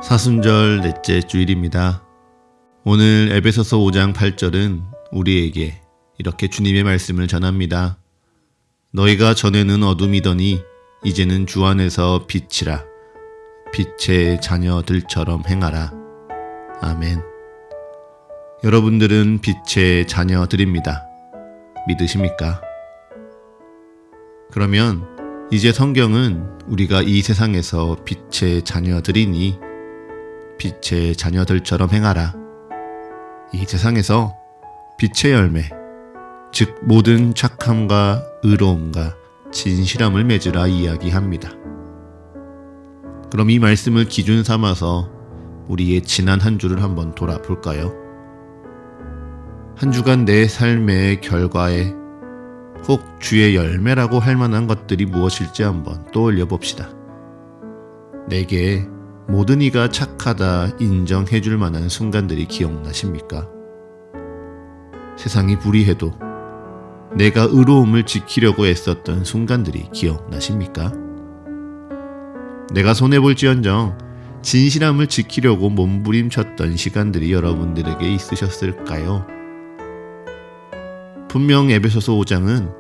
사순절 넷째 주일입니다. 오늘 에베소서 5장 8절은 우리에게 이렇게 주님의 말씀을 전합니다. 너희가 전에는 어둠이더니 이제는 주 안에서 빛이라. 빛의 자녀들처럼 행하라. 아멘. 여러분들은 빛의 자녀들입니다. 믿으십니까? 그러면 이제 성경은 우리가 이 세상에서 빛의 자녀들이니 빛의 자녀들처럼 행하라. 이 세상에서 빛의 열매, 즉 모든 착함과 의로움과 진실함을 맺으라 이야기합니다. 그럼 이 말씀을 기준 삼아서 우리의 지난 한 주를 한번 돌아볼까요? 한 주간 내 삶의 결과에 혹 주의 열매라고 할 만한 것들이 무엇일지 한번 떠올려 봅시다. 내게 모든 이가 착하다 인정해 줄 만한 순간들이 기억나십니까? 세상이 불의해도 내가 의로움을 지키려고 애썼던 순간들이 기억나십니까? 내가 손해볼지언정 진실함을 지키려고 몸부림쳤던 시간들이 여러분들에게 있으셨을까요? 분명 에베소서 5장은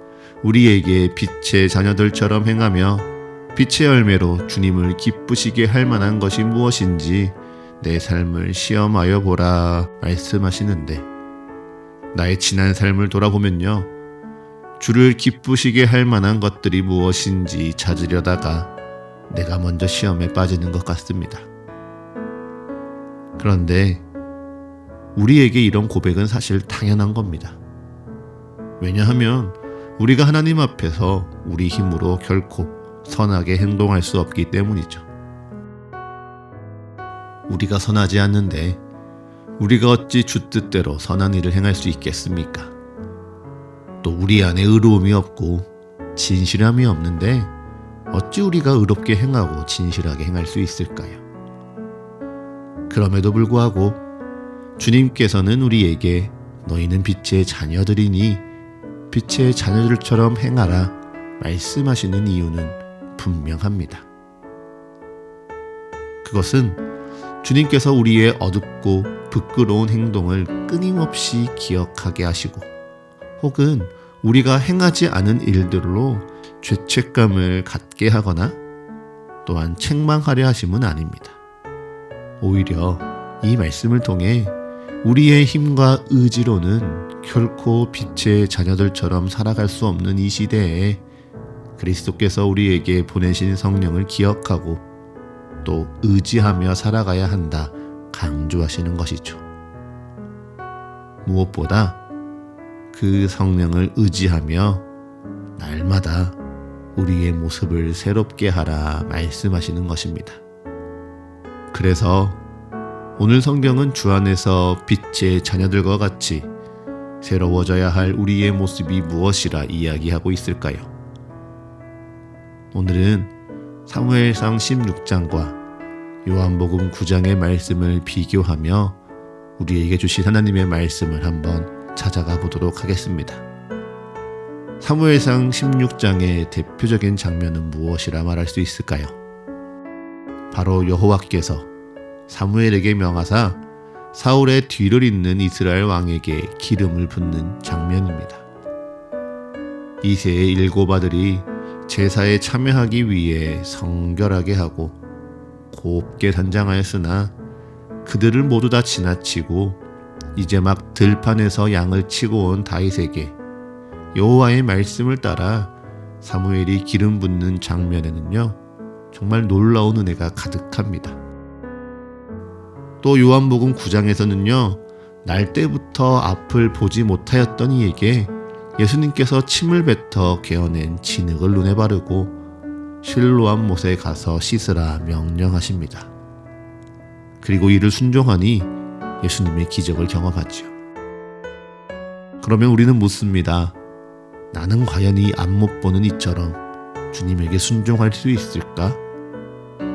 우리에게 빛의 자녀들처럼 행하며 빛의 열매로 주님을 기쁘시게 할 만한 것이 무엇인지 내 삶을 시험하여 보라 말씀하시는데, 나의 지난 삶을 돌아보면요, 주를 기쁘시게 할 만한 것들이 무엇인지 찾으려다가 내가 먼저 시험에 빠지는 것 같습니다. 그런데 우리에게 이런 고백은 사실 당연한 겁니다. 왜냐하면 우리가 하나님 앞에서 우리 힘으로 결코 선하게 행동할 수 없기 때문이죠. 우리가 선하지 않는데 우리가 어찌 주 뜻대로 선한 일을 행할 수 있겠습니까? 또 우리 안에 의로움이 없고 진실함이 없는데 어찌 우리가 의롭게 행하고 진실하게 행할 수 있을까요? 그럼에도 불구하고 주님께서는 우리에게 너희는 빛의 자녀들이니 빛의 자녀들처럼 행하라 말씀하시는 이유는 분명합니다. 그것은 주님께서 우리의 어둡고 부끄러운 행동을 끊임없이 기억하게 하시고, 혹은 우리가 행하지 않은 일들로 죄책감을 갖게 하거나 또한 책망하려 하심은 아닙니다. 오히려 이 말씀을 통해 우리의 힘과 의지로는 결코 빛의 자녀들처럼 살아갈 수 없는 이 시대에 그리스도께서 우리에게 보내신 성령을 기억하고 또 의지하며 살아가야 한다 강조하시는 것이죠. 무엇보다 그 성령을 의지하며 날마다 우리의 모습을 새롭게 하라 말씀하시는 것입니다. 그래서 오늘 성경은 주 안에서 빛의 자녀들과 같이 새로워져야 할 우리의 모습이 무엇이라 이야기하고 있을까요? 오늘은 사무엘상 16장과 요한복음 9장의 말씀을 비교하며 우리에게 주신 하나님의 말씀을 한번 찾아가 보도록 하겠습니다. 사무엘상 16장의 대표적인 장면은 무엇이라 말할 수 있을까요? 바로 여호와께서 사무엘에게 명하사 사울의 뒤를 잇는 이스라엘 왕에게 기름을 붓는 장면입니다. 이새의 7 아들이 제사에 참여하기 위해 성결하게 하고 곱게 단장하였으나 그들을 모두 다 지나치고 이제 막 들판에서 양을 치고 온 다윗에게 여호와의 말씀을 따라 사무엘이 기름 붓는 장면에는요, 정말 놀라운 은혜가 가득합니다. 또 요한복음 9장에서는요, 날 때부터 앞을 보지 못하였던 이에게 예수님께서 침을 뱉어 개어낸 진흙을 눈에 바르고 실로암 못에 가서 씻으라 명령하십니다. 그리고 이를 순종하니 예수님의 기적을 경험하지요. 그러면 우리는 묻습니다. 나는 과연 이 앞 못 보는 이처럼 주님에게 순종할 수 있을까?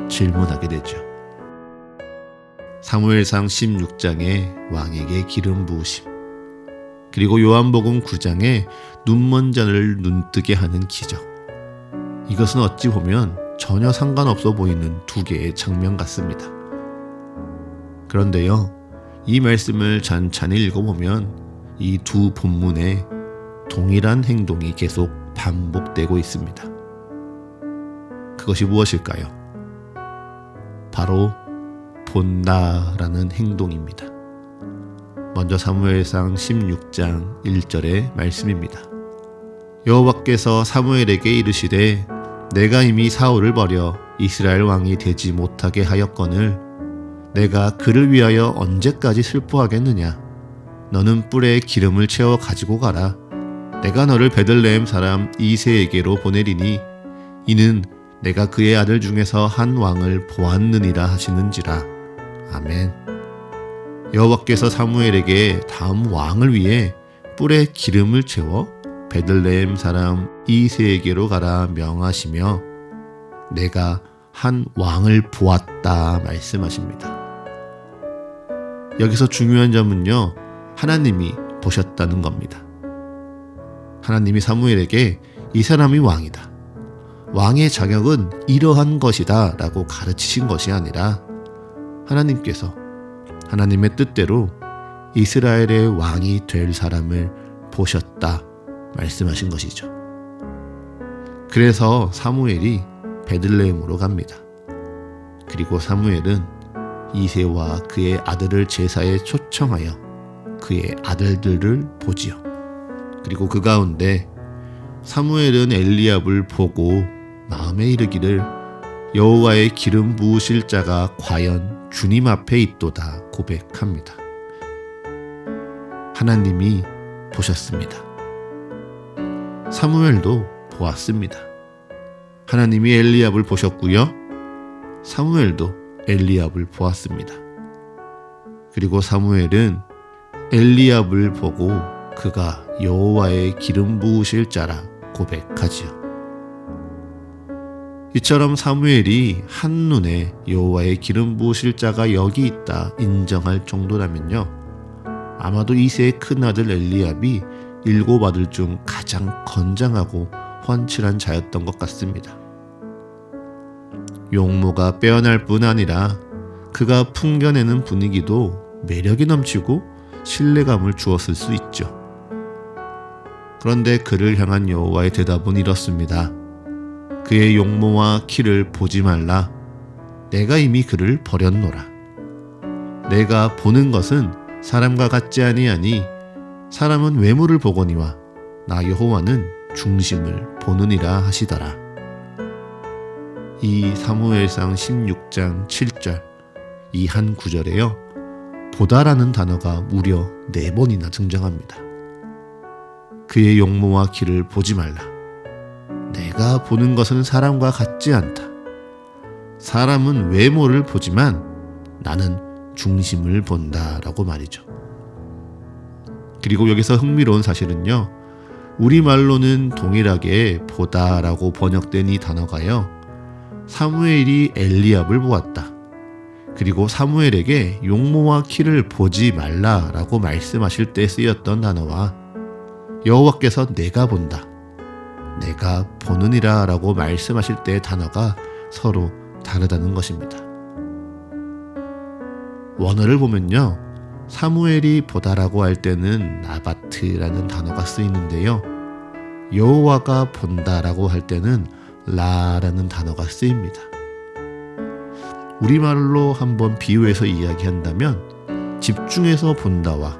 질문하게 되죠. 사무엘상 16장에 왕에게 기름 부으심, 그리고 요한복음 9장에 눈먼 자를 눈뜨게 하는 기적, 이것은 어찌 보면 전혀 상관없어 보이는 두 개의 장면 같습니다. 그런데요, 이 말씀을 찬찬히 읽어보면 이 두 본문에 동일한 행동이 계속 반복되고 있습니다. 그것이 무엇일까요? 바로 본다라는 행동입니다. 먼저 사무엘상 16장 1절의 말씀입니다. 여호와께서 사무엘에게 이르시되 내가 이미 사울을 버려 이스라엘 왕이 되지 못하게 하였거늘 내가 그를 위하여 언제까지 슬퍼하겠느냐? 너는 뿔에 기름을 채워 가지고 가라. 내가 너를 베들레헴 사람 이새에게로 보내리니 이는 내가 그의 아들 중에서 한 왕을 보았느니라 하시는지라. 아멘. 여호와께서 사무엘에게 다음 왕을 위해 뿔에 기름을 채워 베들레헴 사람 이새에게로 가라 명하시며 내가 한 왕을 보았다 말씀하십니다. 여기서 중요한 점은요, 하나님이 보셨다는 겁니다. 하나님이 사무엘에게 이 사람이 왕이다, 왕의 자격은 이러한 것이다 라고 가르치신 것이 아니라 하나님께서 하나님의 뜻대로 이스라엘의 왕이 될 사람을 보셨다 말씀하신 것이죠. 그래서 사무엘이 베들레헴으로 갑니다. 그리고 사무엘은 이새와 그의 아들을 제사에 초청하여 그의 아들들을 보지요. 그리고 그 가운데 사무엘은 엘리압을 보고 마음에 이르기를 여호와의 기름 부으실 자가 과연 주님 앞에 있도다 고백합니다. 하나님이 보셨습니다. 사무엘도 보았습니다. 하나님이 엘리압을 보셨고요, 사무엘도 엘리압을 보았습니다. 그리고 사무엘은 엘리압을 보고 그가 여호와의 기름 부으실 자라 고백하지요. 이처럼 사무엘이 한눈에 여호와의 기름 부으실 자가 여기 있다 인정할 정도라면요, 아마도 이새의 큰아들 엘리압이 7 아들 중 가장 건장하고 훤칠한 자였던 것 같습니다. 용모가 빼어날 뿐 아니라 그가 풍겨내는 분위기도 매력이 넘치고 신뢰감을 주었을 수 있죠. 그런데 그를 향한 여호와의 대답은 이렇습니다. 그의 용모와 키를 보지 말라. 내가 이미 그를 버렸노라. 내가 보는 것은 사람과 같지 아니하니 사람은 외모를 보거니와 나 여호와는 중심을 보느니라 하시더라. 이 사무엘상 16장 7절 이 한 구절에요, 보다라는 단어가 무려 4번이나 등장합니다. 그의 용모와 키를 보지 말라. 내가 보는 것은 사람과 같지 않다. 사람은 외모를 보지만 나는 중심을 본다라고 말이죠. 그리고 여기서 흥미로운 사실은요, 우리말로는 동일하게 보다라고 번역된 이 단어가요, 사무엘이 엘리압을 보았다, 그리고 사무엘에게 용모와 키를 보지 말라라고 말씀하실 때 쓰였던 단어와 여호와께서 내가 본다, 내가 보느니라 라고 말씀하실 때의 단어가 서로 다르다는 것입니다. 원어를 보면요, 사무엘이 보다라고 할 때는 나바트라는 단어가 쓰이는데요, 여호와가 본다라고 할 때는 라라는 단어가 쓰입니다. 우리말로 한번 비유해서 이야기한다면 집중해서 본다와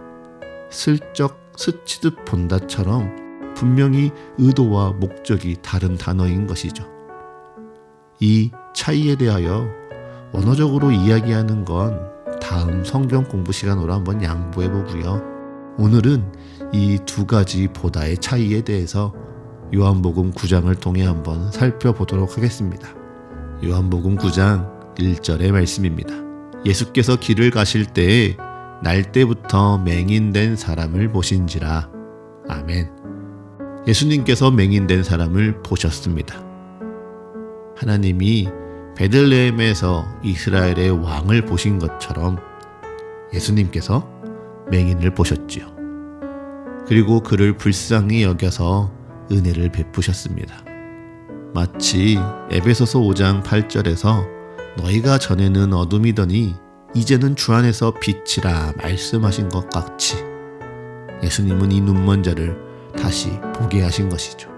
슬쩍 스치듯 본다처럼 분명히 의도와 목적이 다른 단어인 것이죠. 이 차이에 대하여 언어적으로 이야기하는 건 다음 성경 공부 시간으로 한번 양보해 보고요. 오늘은 이 2가지 보다의 차이에 대해서 요한복음 9장을 통해 한번 살펴보도록 하겠습니다. 요한복음 9장 1절의 말씀입니다. 예수께서 길을 가실 때에 날 때부터 맹인된 사람을 보신지라. 아멘. 예수님께서 맹인된 사람을 보셨습니다. 하나님이 베들레헴에서 이스라엘의 왕을 보신 것처럼 예수님께서 맹인을 보셨지요. 그리고 그를 불쌍히 여겨서 은혜를 베푸셨습니다. 마치 에베소서 5장 8절에서 너희가 전에는 어둠이더니 이제는 주 안에서 빛이라 말씀하신 것 같이 예수님은 이 눈먼 자를 다시 보게 하신 것이죠.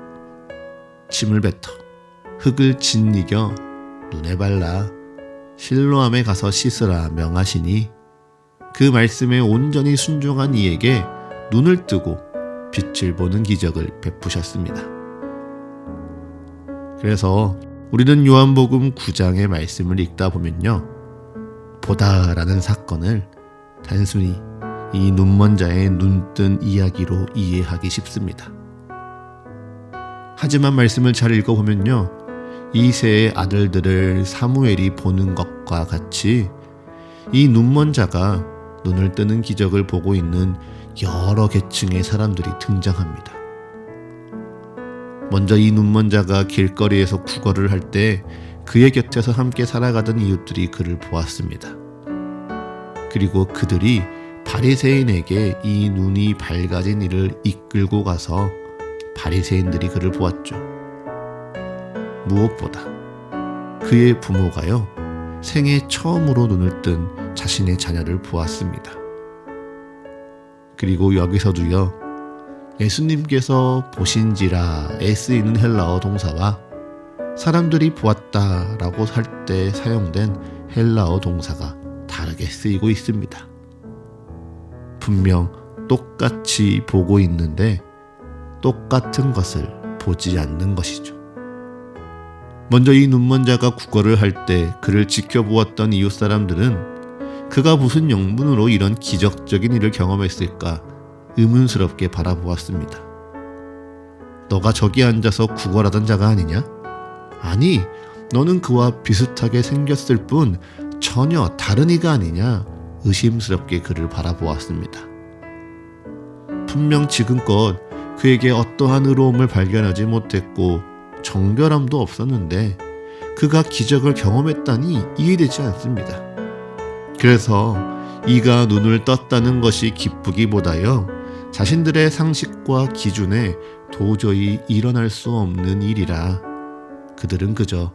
침을 뱉어 흙을 짓이겨 눈에 발라 실로암에 가서 씻으라 명하시니 그 말씀에 온전히 순종한 이에게 눈을 뜨고 빛을 보는 기적을 베푸셨습니다. 그래서 우리는 요한복음 9장의 말씀을 읽다 보면요, 보다라는 사건을 단순히 이 눈먼 자의 눈뜬 이야기로 이해하기 쉽습니다. 하지만 말씀을 잘 읽어보면요, 이새의 아들들을 사무엘이 보는 것과 같이 이 눈먼 자가 눈을 뜨는 기적을 보고 있는 여러 계층의 사람들이 등장합니다. 먼저 이 눈먼 자가 길거리에서 구걸을 할 때 그의 곁에서 함께 살아가던 이웃들이 그를 보았습니다. 그리고 그들이 바리새인에게 이 눈이 밝아진 이를 이끌고 가서 바리새인들이 그를 보았죠. 무엇보다 그의 부모가요, 생애 처음으로 눈을 뜬 자신의 자녀를 보았습니다. 그리고 여기서도요, 예수님께서 보신지라에 쓰이는 헬라어 동사와 사람들이 보았다라고 할 때 사용된 헬라어 동사가 다르게 쓰이고 있습니다. 분명 똑같이 보고 있는데 똑같은 것을 보지 않는 것이죠. 먼저 이 눈먼 자가 구걸을 할 때 그를 지켜보았던 이웃 사람들은 그가 무슨 영문으로 이런 기적적인 일을 경험했을까 의문스럽게 바라보았습니다. 너가 저기 앉아서 구걸하던 자가 아니냐? 아니, 너는 그와 비슷하게 생겼을 뿐 전혀 다른 이가 아니냐? 의심스럽게 그를 바라보았습니다. 분명 지금껏 그에게 어떠한 의로움을 발견하지 못했고 정결함도 없었는데 그가 기적을 경험했다니 이해되지 않습니다. 그래서 이가 눈을 떴다는 것이 기쁘기보다요, 자신들의 상식과 기준에 도저히 일어날 수 없는 일이라 그들은 그저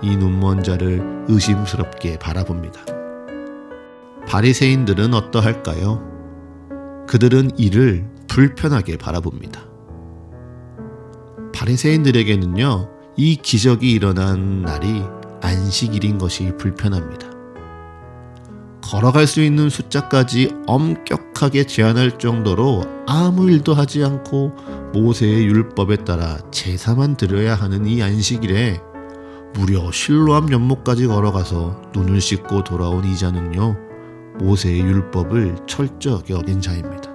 이 눈먼 자를 의심스럽게 바라봅니다. 바리새인들은 어떠할까요? 그들은 이를 불편하게 바라봅니다. 바리새인들에게는요, 이 기적이 일어난 날이 안식일인 것이 불편합니다. 걸어갈 수 있는 숫자까지 엄격하게 제한할 정도로 아무 일도 하지 않고 모세의 율법에 따라 제사만 드려야 하는 이 안식일에 무려 실로암 연못까지 걸어가서 눈을 씻고 돌아온 이 자는요, 모세의 율법을 철저하게 어긴 자입니다.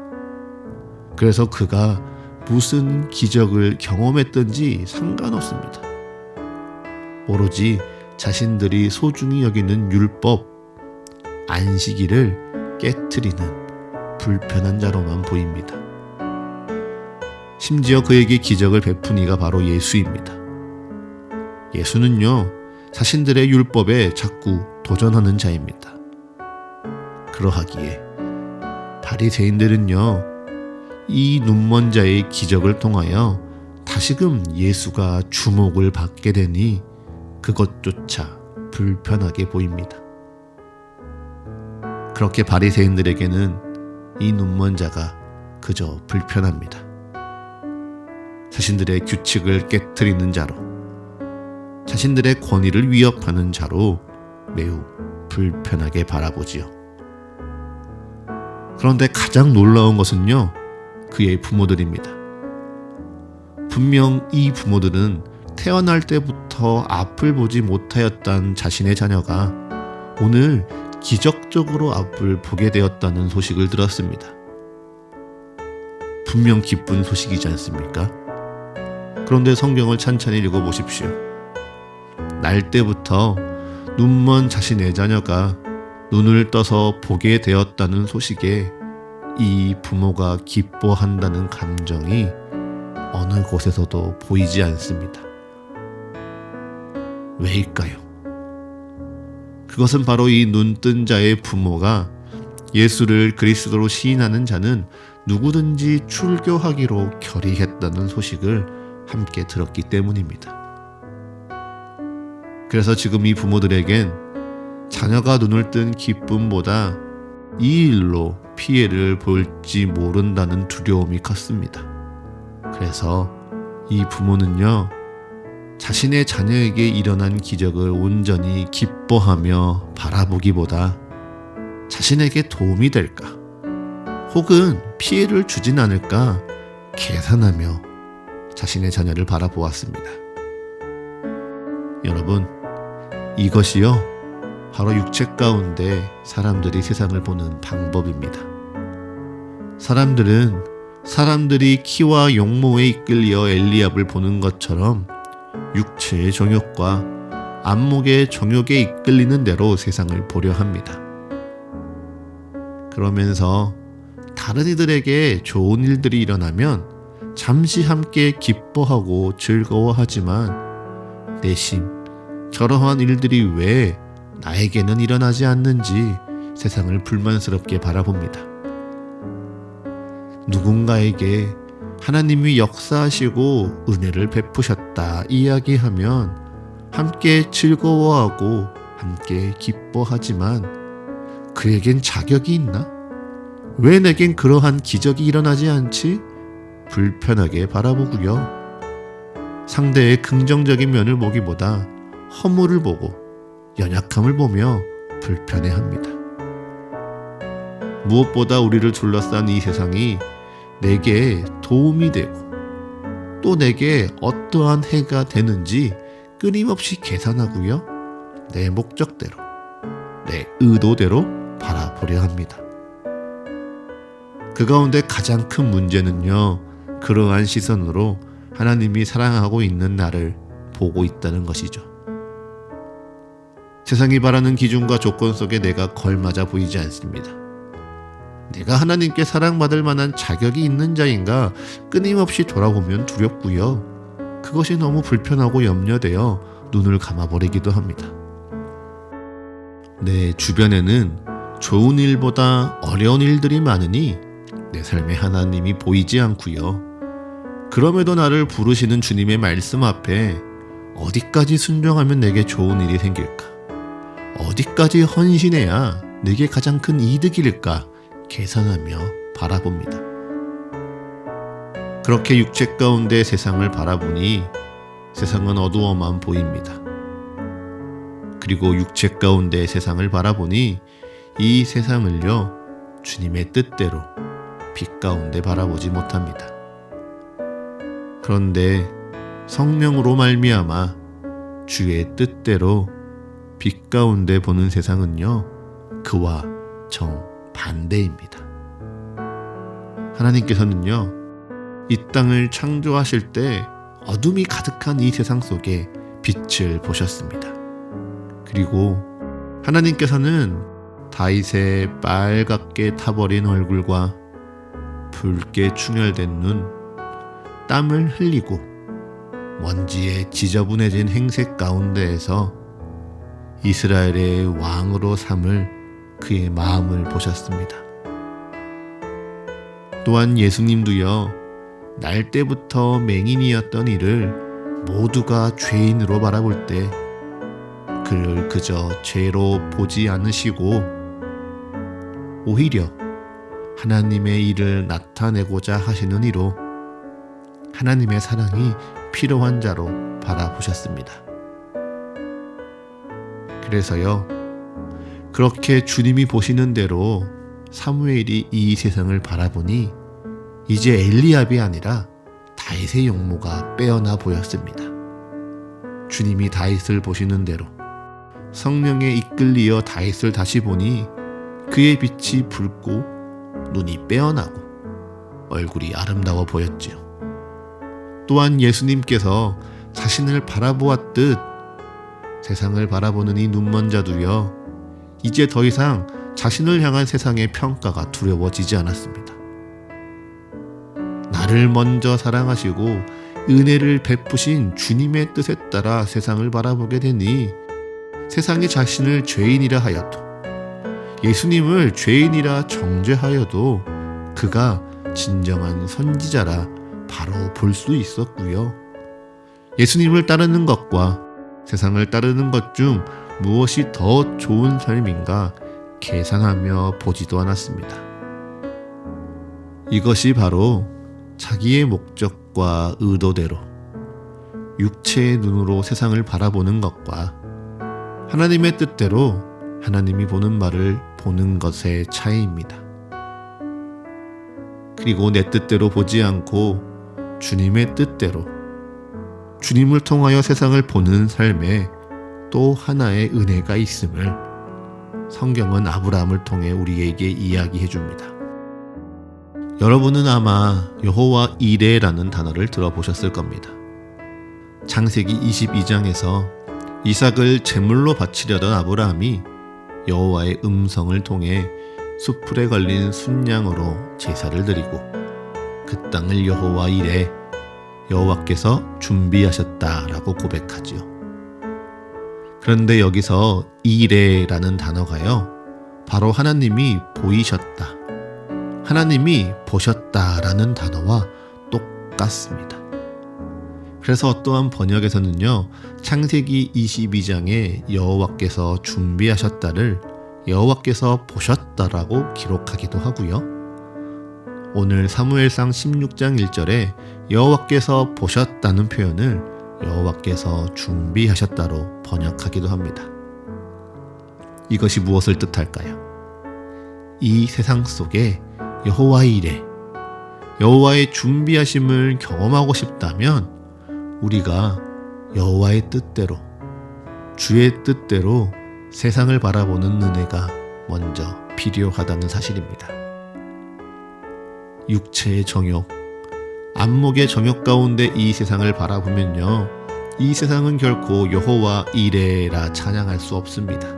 그래서 그가 무슨 기적을 경험했든지 상관없습니다. 오로지 자신들이 소중히 여기는 율법, 안식일을 깨트리는 불편한 자로만 보입니다. 심지어 그에게 기적을 베푼 이가 바로 예수입니다. 예수는요, 자신들의 율법에 자꾸 도전하는 자입니다. 그러하기에 바리새인들은요, 이 눈먼 자의 기적을 통하여 다시금 예수가 주목을 받게 되니 그것조차 불편하게 보입니다. 그렇게 바리새인들에게는 이 눈먼 자가 그저 불편합니다. 자신들의 규칙을 깨트리는 자로, 자신들의 권위를 위협하는 자로 매우 불편하게 바라보지요. 그런데 가장 놀라운 것은요, 그의 부모들입니다. 분명 이 부모들은 태어날 때부터 앞을 보지 못하였던 자신의 자녀가 오늘 기적적으로 앞을 보게 되었다는 소식을 들었습니다. 분명 기쁜 소식이지 않습니까? 그런데 성경을 찬찬히 읽어보십시오. 날 때부터 눈먼 자신의 자녀가 눈을 떠서 보게 되었다는 소식에 이 부모가 기뻐한다는 감정이 어느 곳에서도 보이지 않습니다. 왜일까요? 그것은 바로 이 눈뜬 자의 부모가 예수를 그리스도로 시인하는 자는 누구든지 출교하기로 결의했다는 소식을 함께 들었기 때문입니다. 그래서 지금 이 부모들에겐 자녀가 눈을 뜬 기쁨보다 이 일로 피해를 볼지 모른다는 두려움이 컸습니다. 그래서 이 부모는요, 자신의 자녀에게 일어난 기적을 온전히 기뻐하며 바라보기보다 자신에게 도움이 될까, 혹은 피해를 주진 않을까 계산하며 자신의 자녀를 바라보았습니다. 여러분, 이것이요, 바로 육체 가운데 사람들이 세상을 보는 방법입니다. 사람들은 사람들이 키와 용모에 이끌려 엘리압을 보는 것처럼 육체의 정욕과 안목의 정욕에 이끌리는 대로 세상을 보려 합니다. 그러면서 다른 이들에게 좋은 일들이 일어나면 잠시 함께 기뻐하고 즐거워하지만 내심 저러한 일들이 왜 나에게는 일어나지 않는지 세상을 불만스럽게 바라봅니다. 누군가에게 하나님이 역사하시고 은혜를 베푸셨다 이야기하면 함께 즐거워하고 함께 기뻐하지만 그에겐 자격이 있나? 왜 내겐 그러한 기적이 일어나지 않지? 불편하게 바라보고요. 상대의 긍정적인 면을 보기보다 허물을 보고 연약함을 보며 불편해합니다. 무엇보다 우리를 둘러싼 이 세상이 내게 도움이 되고 또 내게 어떠한 해가 되는지 끊임없이 계산하고요. 내 목적대로, 내 의도대로 바라보려 합니다. 그 가운데 가장 큰 문제는요, 그러한 시선으로 하나님이 사랑하고 있는 나를 보고 있다는 것이죠. 세상이 바라는 기준과 조건 속에 내가 걸맞아 보이지 않습니다. 내가 하나님께 사랑받을 만한 자격이 있는 자인가 끊임없이 돌아보면 두렵고요. 그것이 너무 불편하고 염려되어 눈을 감아버리기도 합니다. 내 주변에는 좋은 일보다 어려운 일들이 많으니 내 삶에 하나님이 보이지 않고요. 그럼에도 나를 부르시는 주님의 말씀 앞에 어디까지 순종하면 내게 좋은 일이 생길까? 어디까지 헌신해야 내게 가장 큰 이득일까? 계산하며 바라봅니다. 그렇게 육체 가운데 세상을 바라보니 세상은 어두워만 보입니다. 그리고 육체 가운데 세상을 바라보니 이 세상을요, 주님의 뜻대로 빛 가운데 바라보지 못합니다. 그런데 성령으로 말미암아 주의 뜻대로 빛 가운데 보는 세상은요, 그와 정반대입니다. 하나님께서는요, 이 땅을 창조하실 때 어둠이 가득한 이 세상 속에 빛을 보셨습니다. 그리고 하나님께서는 다윗의 빨갛게 타버린 얼굴과 붉게 충혈된 눈, 땀을 흘리고 먼지에 지저분해진 행색 가운데에서 이스라엘의 왕으로 삼을 그의 마음을 보셨습니다. 또한 예수님도요, 날 때부터 맹인이었던 이를 모두가 죄인으로 바라볼 때 그를 그저 죄로 보지 않으시고 오히려 하나님의 일을 나타내고자 하시는 이로 하나님의 사랑이 필요한 자로 바라보셨습니다. 그래서요, 그렇게 주님이 보시는 대로 사무엘이 이 세상을 바라보니 이제 엘리압이 아니라 다윗의 용모가 빼어나 보였습니다. 주님이 다윗을 보시는 대로 성령에 이끌리어 다윗을 다시 보니 그의 빛이 붉고 눈이 빼어나고 얼굴이 아름다워 보였지요. 또한 예수님께서 자신을 바라보았듯 세상을 바라보는 이 눈먼 자도요, 이제 더 이상 자신을 향한 세상의 평가가 두려워지지 않았습니다. 나를 먼저 사랑하시고 은혜를 베푸신 주님의 뜻에 따라 세상을 바라보게 되니 세상이 자신을 죄인이라 하여도, 예수님을 죄인이라 정죄하여도 그가 진정한 선지자라 바로 볼 수 있었고요. 예수님을 따르는 것과 세상을 따르는 것 중 무엇이 더 좋은 삶인가 계산하며 보지도 않았습니다. 이것이 바로 자기의 목적과 의도대로 육체의 눈으로 세상을 바라보는 것과 하나님의 뜻대로 하나님이 보는 바를 보는 것의 차이입니다. 그리고 내 뜻대로 보지 않고 주님의 뜻대로 주님을 통하여 세상을 보는 삶에 또 하나의 은혜가 있음을 성경은 아브라함을 통해 우리에게 이야기해 줍니다. 여러분은 아마 여호와 이레라는 단어를 들어보셨을 겁니다. 창세기 22장에서 이삭을 제물로 바치려던 아브라함이 여호와의 음성을 통해 숫풀에 걸린 순양으로 제사를 드리고 그 땅을 여호와 이레 여호와께서 준비하셨다라고 고백하지요. 그런데 여기서 이레라는 단어가요, 바로 하나님이 보이셨다, 하나님이 보셨다라는 단어와 똑같습니다. 그래서 어떠한 번역에서는요, 창세기 22장에 여호와께서 준비하셨다를 여호와께서 보셨다라고 기록하기도 하고요. 오늘 사무엘상 16장 1절에 여호와께서 보셨다는 표현을 여호와께서 준비하셨다로 번역하기도 합니다. 이것이 무엇을 뜻할까요? 이 세상 속에 여호와 이레, 여호와의 준비하심을 경험하고 싶다면 우리가 여호와의 뜻대로, 주의 뜻대로 세상을 바라보는 은혜가 먼저 필요하다는 사실입니다. 육체의 정욕, 안목의 정욕 가운데 이 세상을 바라보면요, 이 세상은 결코 여호와 이레라 찬양할 수 없습니다.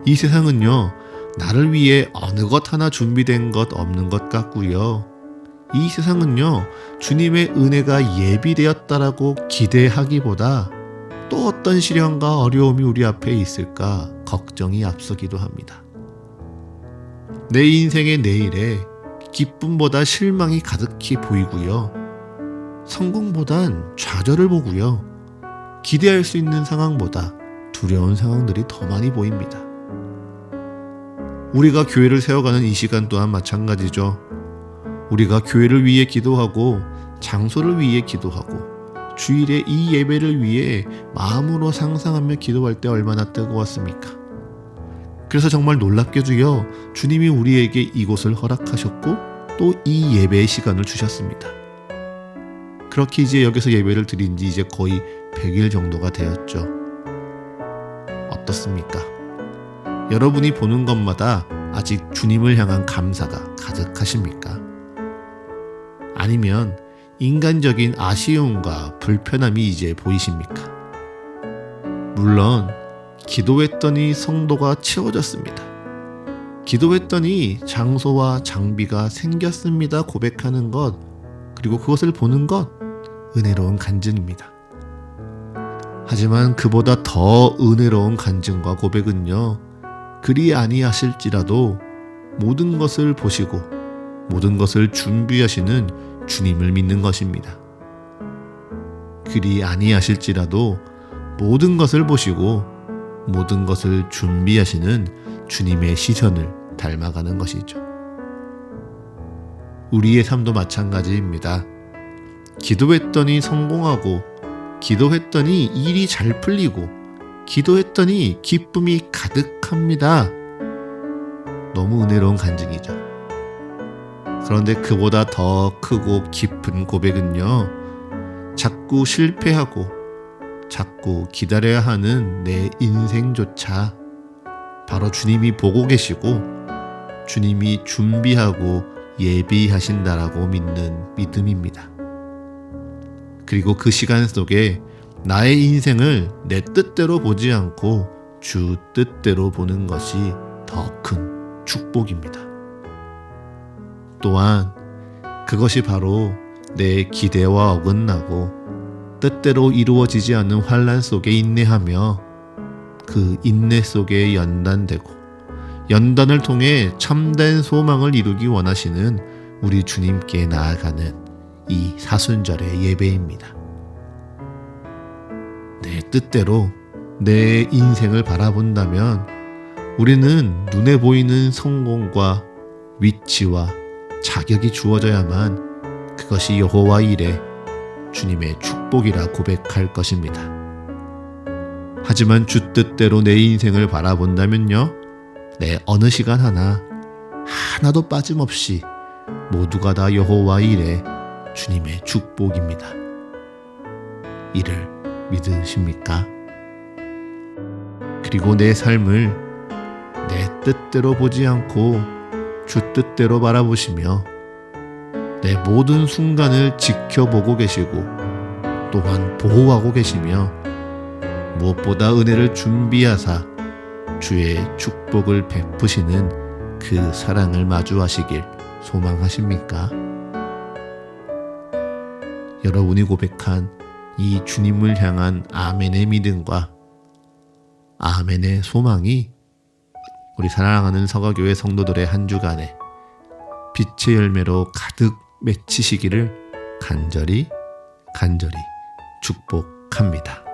이 세상은요, 나를 위해 어느 것 하나 준비된 것 없는 것 같고요, 이 세상은요, 주님의 은혜가 예비되었다라고 기대하기보다 또 어떤 시련과 어려움이 우리 앞에 있을까 걱정이 앞서기도 합니다. 내 인생의 내일에 기쁨보다 실망이 가득히 보이고요, 성공보단 좌절을 보고요, 기대할 수 있는 상황보다 두려운 상황들이 더 많이 보입니다. 우리가 교회를 세워가는 이 시간 또한 마찬가지죠. 우리가 교회를 위해 기도하고 장소를 위해 기도하고 주일에 이 예배를 위해 마음으로 상상하며 기도할 때 얼마나 뜨거웠습니까? 그래서 정말 놀랍게도요, 주님이 우리에게 이곳을 허락하셨고 또 이 예배의 시간을 주셨습니다. 그렇게 이제 여기서 예배를 드린 지 이제 거의 100일 정도가 되었죠. 어떻습니까? 여러분이 보는 것마다 아직 주님을 향한 감사가 가득하십니까? 아니면 인간적인 아쉬움과 불편함이 이제 보이십니까? 물론 기도했더니 성도가 채워졌습니다. 기도했더니 장소와 장비가 생겼습니다 고백하는 것, 그리고 그것을 보는 것, 은혜로운 간증입니다. 하지만 그보다 더 은혜로운 간증과 고백은요, 그리 아니하실지라도 모든 것을 보시고 모든 것을 준비하시는 주님을 믿는 것입니다. 그리 아니하실지라도 모든 것을 보시고 모든 것을 준비하시는 주님의 시선을 닮아가는 것이죠. 우리의 삶도 마찬가지입니다. 기도했더니 성공하고, 기도했더니 일이 잘 풀리고, 기도했더니 기쁨이 가득합니다. 너무 은혜로운 간증이죠. 그런데 그보다 더 크고 깊은 고백은요, 자꾸 실패하고 자꾸 기다려야 하는 내 인생조차 바로 주님이 보고 계시고 주님이 준비하고 예비하신다라고 믿는 믿음입니다. 그리고 그 시간 속에 나의 인생을 내 뜻대로 보지 않고 주 뜻대로 보는 것이 더 큰 축복입니다. 또한 그것이 바로 내 기대와 어긋나고 뜻대로 이루어지지 않는 환난 속에 인내하며 그 인내 속에 연단되고 연단을 통해 참된 소망을 이루기 원하시는 우리 주님께 나아가는 이 사순절의 예배입니다. 내 뜻대로 내 인생을 바라본다면 우리는 눈에 보이는 성공과 위치와 자격이 주어져야만 그것이 여호와 일에 주님의 축복이라 고백할 것입니다. 하지만 주 뜻대로 내 인생을 바라본다면요, 내 어느 시간 하나도 빠짐없이 모두가 다 여호와 일에 주님의 축복입니다. 이를 믿으십니까? 그리고 내 삶을 내 뜻대로 보지 않고 주 뜻대로 바라보시며 내 모든 순간을 지켜보고 계시고 또한 보호하고 계시며 무엇보다 은혜를 준비하사 주의 축복을 베푸시는 그 사랑을 마주하시길 소망하십니까? 여러분이 고백한 이 주님을 향한 아멘의 믿음과 아멘의 소망이 우리 사랑하는 서가교회 성도들의 한 주간에 빛의 열매로 가득 맺히시기를 간절히 축복합니다.